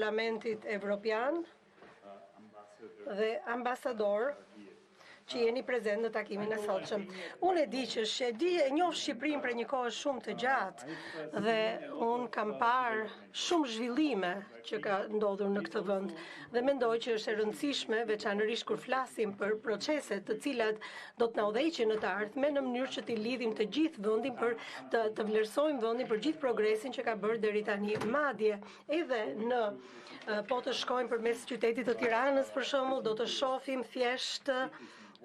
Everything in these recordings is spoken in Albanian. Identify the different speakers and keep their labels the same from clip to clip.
Speaker 1: Parlamentit Evropian dhe ambasador që jeni prezent në takimin e sotshëm. Unë e di që e njoh Shqipërinë për një kohë shumë të gjatë dhe unë kam parë shumë zhvillime që ka ndodhur në këtë vend dhe mendoj që është e rëndësishme, veçanërisht kur flasim për procese të cilat do të na udhëheqin në të ardhmen në mënyrë që t'i lidhim të gjithë vendin për të vlerësojmë vendin për gjithë progresin që ka bërë deri tani. Madje edhe po të shkojmë përmes qytetit të Tiranës për shembull, do të shohim thjesht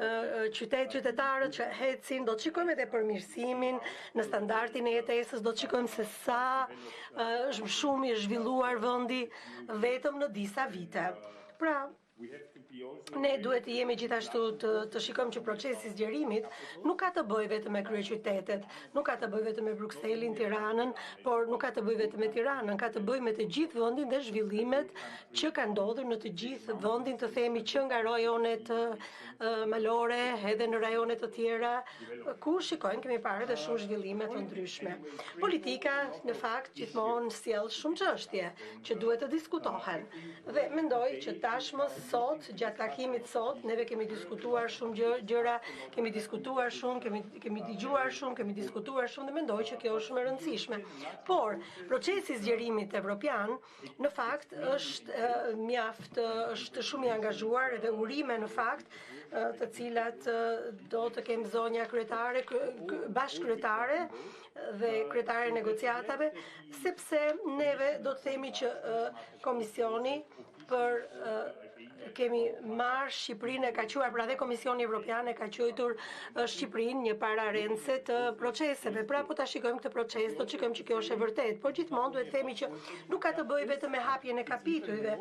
Speaker 1: qytetarët që ecin, do të shikojmë edhe përmirësimin në standardin e jetesës, do të shikojmë se sa shumë i zhvilluar vendi vetëm në disa vite. Pra, ne duhet të jemi gjithashtu të shikojmë që procesi i zgjerimit nuk ka të bëjë vetëm me kryeqytetet, nuk ka të bëjë vetëm me Brukselin, Tiranën, por nuk ka të bëjë vetëm me Tiranën, ka të bëjë me të gjithë vendin dhe zhvillimet që kanë ndodhur në të gjithë vendin, të themi që nga rajonet malore edhe në rajonet të tjera, ku shikojmë kemi parë edhe shumë zhvillime të ndryshme. Politika në fakt gjithmonë sjell shumë çështje që duhet të diskutohen. Dhe mendoj që tashmë sot, gjatë takimit sot, neve kemi diskutuar shumë gjëra, kemi diskutuar shumë, kemi dëgjuar shumë, kemi diskutuar shumë dhe mendoj që kjo është shumë e rëndësishme. Por, procesi i zgjerimit evropian, në fakt, është shumë i angazhuar edhe urime në fakt, të cilat do të kemë zonja kryetare, bashkëkryetare dhe kryetare negociatave, sepse neve do të themi që komisioni kemi marrë Shqipërinë e ka quajtur, pra dhe Komisioni Evropian e ka quajtur Shqipërinë një pararendse të proceseve. Pra po ta shikojmë këtë proces, do të shikojmë që kjo është e vërtetë, por gjithmonë duhet të themi që nuk ka të bëjë vetëm me hapjen e kapitujve.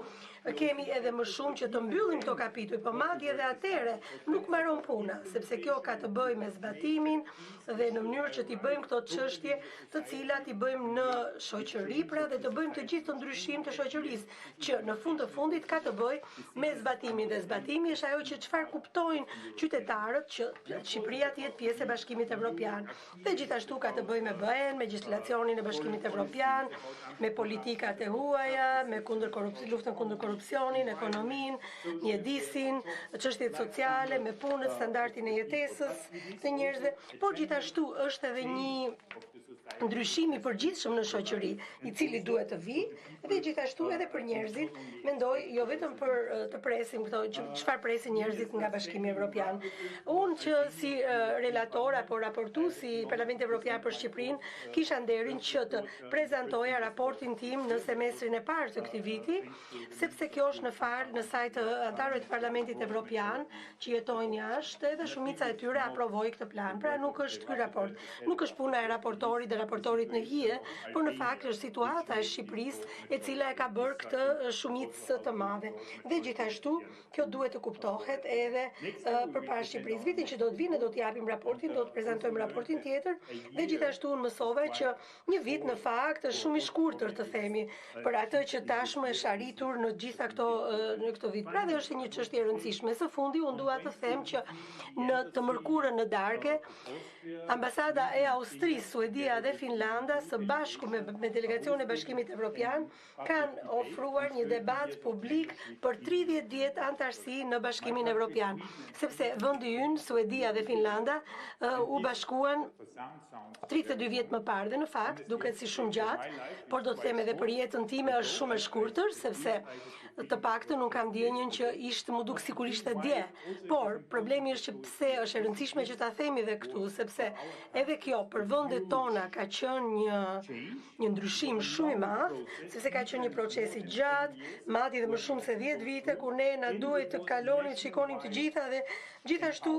Speaker 1: Kemi edhe më shumë që të mbyllim këto kapituj, por madje edhe atëre nuk mbaron puna, sepse kjo ka të bëjë me zbatimin dhe në mënyrë që t'i bëjmë këto çështje, të cilat i bëjmë në shoqëri, pra dhe të bëjmë të gjithë të ndryshim të shoqërisë, që në fund të fundit ka të bëjë me zbatimin dhe zbatimi është ajo që çfarë kuptojnë qytetarët që Shqipëria të jetë pjesë e Bashkimit Evropian. Dhe gjithashtu ka të bëjë me BE-n, me legjislacionin e Bashkimit Evropian, me politikat e huaja, me luftën kundër korrupsionit, ekonominë, mjedisin, çështjet sociale, me punën, standardin e jetesës të njerëzve, por gjithashtu është edhe një ndryshim i përgjithshëm në shoqëri, i cili duhet të vijë dhe gjithashtu edhe për njerëzit, mendoj jo vetëm për të presim këto, çfarë presin njerëzit nga Bashkimi Evropian. Unë që si relator apo raportuesi i Parlamentit Evropian për Shqipërinë, kisha nderin që të prezantoja raportin tim në semestrin e parë të këtij viti, sepse kjo është në sajt të anëtarëve të Parlamentit Evropian që jetojnë jashtë dhe shumica e tyre aprovoi këtë plan. Pra nuk është ky raport, nuk është puna e raportorit dhe raportorit në hije, por në fakt është situata e Shqipërisë e cila e ka bërë këtë shumicë të madhe. Dhe gjithashtu, kjo duhet të kuptohet edhe përpara Shqipërisë. Vitin që do të vinë do të japim raportin, do të prezantojmë raportin tjetër dhe gjithashtu unë mësova që një vit në fakt është shumë i shkurtër të themi për atë që tashmë është arritur në gjitha në këtë vit. Pra dhe është një çështje e rëndësishme. Së fundi unë dua të them që në të mërkurën në darkë, ambasada e Austrisë, Suedia dhe Finlanda së bashku me delegacionin e Bashkimit Evropian kanë ofruar një debat publik për 30 vjet antarësi në Bashkimin Evropian, sepse vendi ynë, Suedia dhe Finlanda, u bashkuan 32 vjet më parë dhe në fakt duket si shumë gjatë, por do të them edhe për jetën time është shumë e shkurtër, sepse të paktën unë kam ndjenjën që më duk sikur ishte dje. Por problemi është që pse është e rëndësishme që ta themi edhe këtu, sepse edhe kjo për vendet tona ka qenë një ndryshim shumë i madh, sepse ka qenë një proces i gjatë, madje edhe më shumë se 10 vite kur ne na duhet të kalonim, të shikonim të gjitha dhe gjithashtu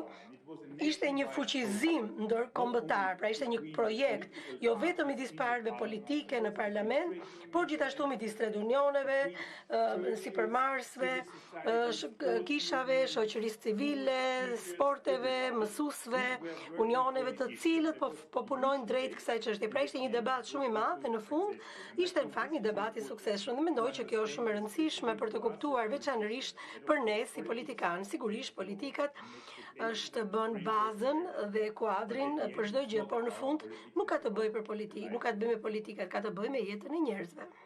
Speaker 1: ishte një fuqizim ndërkombëtar, pra ishte një projekt jo vetëm midis parëve politike në parlament, por gjithashtu midis trade unioneve, sipërmarrësve, kishave, shoqërisë civile, sporteve, mësuesve, unioneve të cilët po punojnë drejt kësaj çështje. Pra ishte një debat shumë i madh dhe në fund ishte në fakt një debat i suksesshëm dhe mendoj që kjo është shumë e rëndësishme për të kuptuar veçanërisht për ne si politikanë. Sigurisht politikat është bën bazën dhe kuadrin për çdo gjë, por në fund nuk ka të bëjë për politikë, nuk ka të bëjë me politikat, ka të bëjë me jetën e njerëzve.